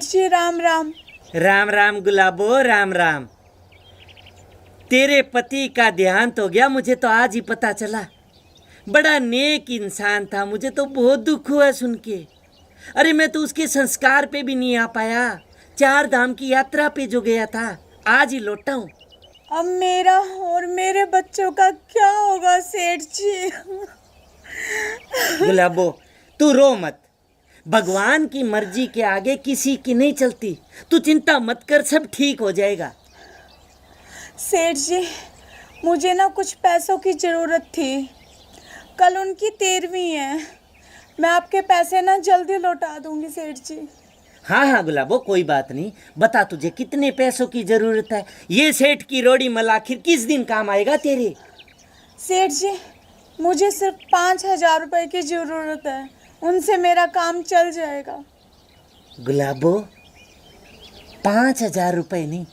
जी राम राम। राम राम गुलाबो, राम राम। तेरे पति का देहांत हो गया, मुझे तो आज ही पता चला। बड़ा नेक इंसान था, मुझे तो बहुत दुख हुआ सुन के। अरे मैं तो उसके संस्कार पे भी नहीं आ पाया। 4 धाम की यात्रा पे जो गया था, आज ही लौटा हूँ। अब मेरा और मेरे बच्चों का क्या होगा सेठ जी? गुलाबो, तू रो मत। भगवान की मर्जी के आगे किसी की नहीं चलती। तू चिंता मत कर, सब ठीक हो जाएगा। सेठ जी, मुझे ना कुछ पैसों की ज़रूरत थी। कल उनकी 13वीं है। मैं आपके पैसे ना जल्दी लौटा दूंगी सेठ जी। हाँ हाँ गुलाबो, कोई बात नहीं। बता तुझे कितने पैसों की जरूरत है। ये सेठ की रोड़ी मल आखिर किस दिन काम आएगा तेरे? सेठ जी, मुझे सिर्फ 5,000 रुपए की ज़रूरत है। उनसे मेरा काम चल जाएगा। गुलाबो, 5,000 रुपए नहीं,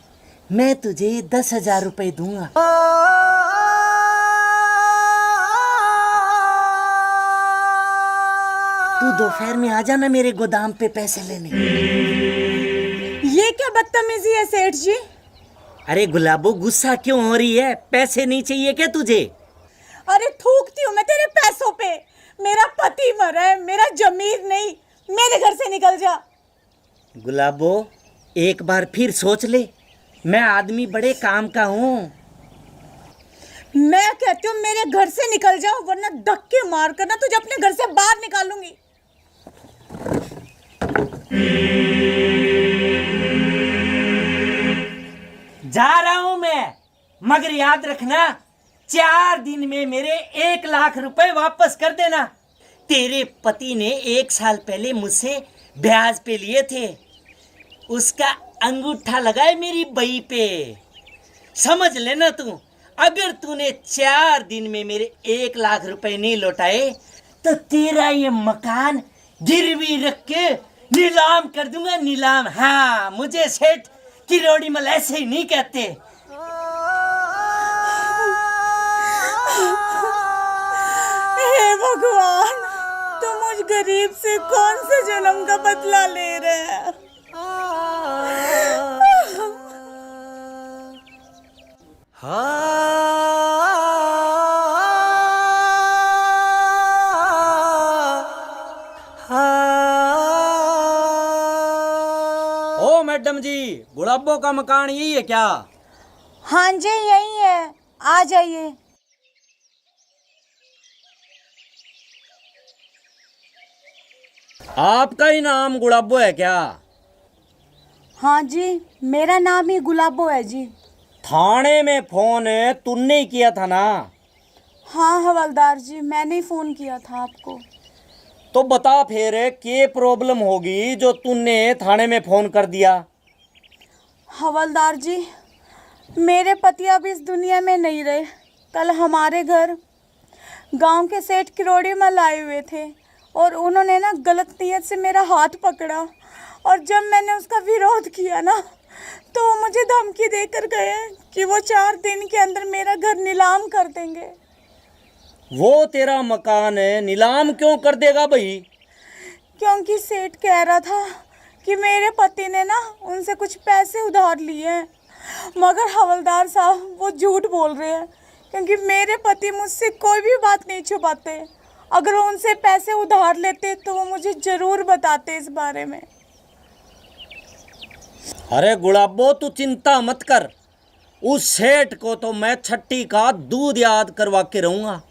मैं तुझे 10,000 रुपए दूंगा। तू दोपहर में आ जाना मेरे गोदाम पे पैसे लेने। ये क्या बदतमीजी है सेठ जी? अरे गुलाबो, गुस्सा क्यों हो रही है? पैसे नहीं चाहिए क्या तुझे? अरे थूकती हूँ मैं तेरे पैसों पे। मेरा पति मरा है, मेरा जमीर नहीं। मेरे घर से निकल जा। गुलाबो, एक बार फिर सोच ले। मैं आदमी बड़े काम का हूँ। मैं कहती हूँ मेरे घर से निकल जाओ, वरना धक्के मार कर ना तुझे अपने घर से बाहर निकालूंगी। जा रहा हूं मैं, मगर याद रखना 4 दिन में मेरे 1 लाख रुपए वापस कर देना। तेरे पति ने 1 साल पहले मुझसे ब्याज पे लिए थे। उसका अंगूठा लगाए मेरी बही पे। समझ लेना तू, अगर तूने 4 दिन में मेरे 1 लाख रुपए नहीं लौटाए तो तेरा ये मकान गिरवी रख के नीलाम कर दूंगा, नीलाम। हाँ, मुझे सेठ किरोड़ी मल ऐसे ही नहीं कहते। हे भगवान, तुम मुझ गरीब से कौन से जन्म का बदला ले रहे हैं? ओ मैडम जी, गुलाबो का मकान यही है क्या? हाँ जी, यही है, आ जाइए। आपका ही नाम गुलाबो है क्या? हाँ जी, मेरा नाम ही गुलाबो है जी। थाने में फोन तुमने ही किया था ना? हाँ हवलदार जी, मैंने ही फ़ोन किया था आपको। तो बता फिर क्या प्रॉब्लम होगी जो तूने थाने में फोन कर दिया? हवलदार जी, मेरे पति अब इस दुनिया में नहीं रहे। कल हमारे घर गांव के सेठ किरोड़ी मल आए हुए थे और उन्होंने ना गलत नीयत से मेरा हाथ पकड़ा, और जब मैंने उसका विरोध किया ना तो वो मुझे धमकी देकर गए कि वो 4 दिन के अंदर मेरा घर नीलाम कर देंगे। वो तेरा मकान नीलाम क्यों कर देगा भाई? क्योंकि सेठ कह रहा था कि मेरे पति ने ना उनसे कुछ पैसे उधार लिए हैं। मगर हवलदार साहब, वो झूठ बोल रहे हैं, क्योंकि मेरे पति मुझसे कोई भी बात नहीं छुपाते। अगर वो उनसे पैसे उधार लेते तो वो मुझे ज़रूर बताते इस बारे में। अरे गुलाबो, तू चिंता मत कर। उस सेठ को तो मैं छठी का दूध याद करवा के रहूंगा।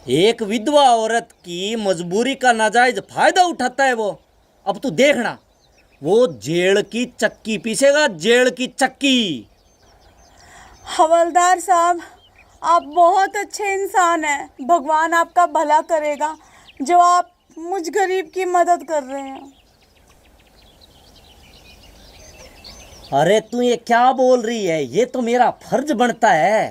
एक विधवा औरत की मजबूरी का नाजायज फायदा उठाता है वो। अब तू देखना, वो जेल की चक्की पीसेगा, जेल की चक्की। हवलदार साहब, आप बहुत अच्छे इंसान हैं। भगवान आपका भला करेगा जो आप मुझ गरीब की मदद कर रहे हैं। अरे तू ये क्या बोल रही है? ये तो मेरा फर्ज बनता है।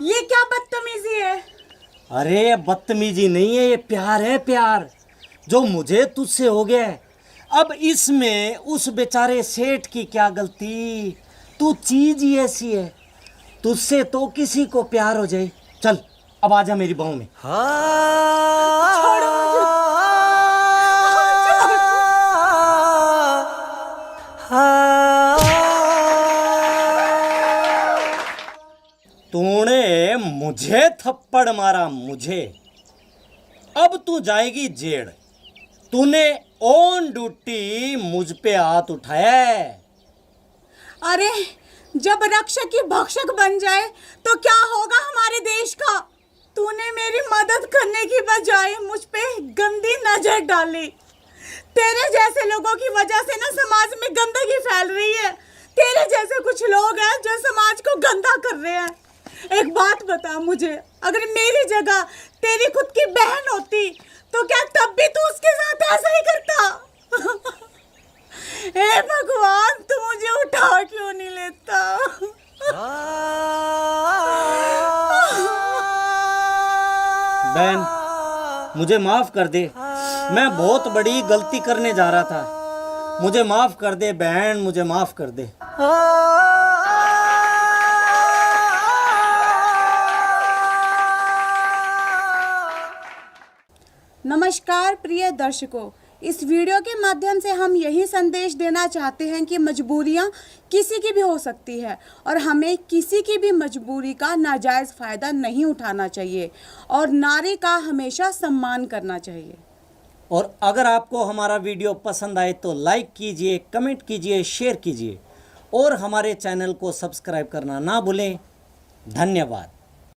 ये क्या बदतमीजी है? अरे बदतमीजी नहीं है, ये प्यार है, प्यार जो मुझे तुझसे हो गया है। अब इसमें उस बेचारे सेठ की क्या गलती? तू चीज ही ऐसी है। तुझसे तो किसी को प्यार हो जाए। चल अब आजा मेरी बाहों में। तूने मुझे थप्पड़ मारा, मुझे। अब तू जाएगी जेल। तूने ऑन ड्यूटी मुझ पे हाथ उठाया है। अरे जब रक्षक की भक्षक बन जाए तो क्या होगा हमारे देश का। तूने मेरी मदद करने की बजाय मुझ पे गंदी नजर डाली। तेरे जैसे लोगों की वजह से ना समाज में गंदगी फैल रही है। तेरे जैसे कुछ लोग हैं जो समाज को गंदा कर रहे हैं। एक बात बता मुझे, अगर मेरी जगह तेरी खुद की बहन होती तो क्या तब भी तू उसके साथ ऐसा ही करता? हे भगवान, तू मुझे उठा क्यों नहीं लेता? बहन मुझे माफ कर दे, मैं बहुत बड़ी गलती करने जा रहा था। मुझे माफ कर दे बहन, मुझे माफ कर दे। नमस्कार प्रिय दर्शकों, इस वीडियो के माध्यम से हम यही संदेश देना चाहते हैं कि मजबूरियां किसी की भी हो सकती है और हमें किसी की भी मजबूरी का नाजायज़ फ़ायदा नहीं उठाना चाहिए और नारी का हमेशा सम्मान करना चाहिए। और अगर आपको हमारा वीडियो पसंद आए तो लाइक कीजिए, कमेंट कीजिए, शेयर कीजिए और हमारे चैनल को सब्सक्राइब करना ना भूलें। धन्यवाद।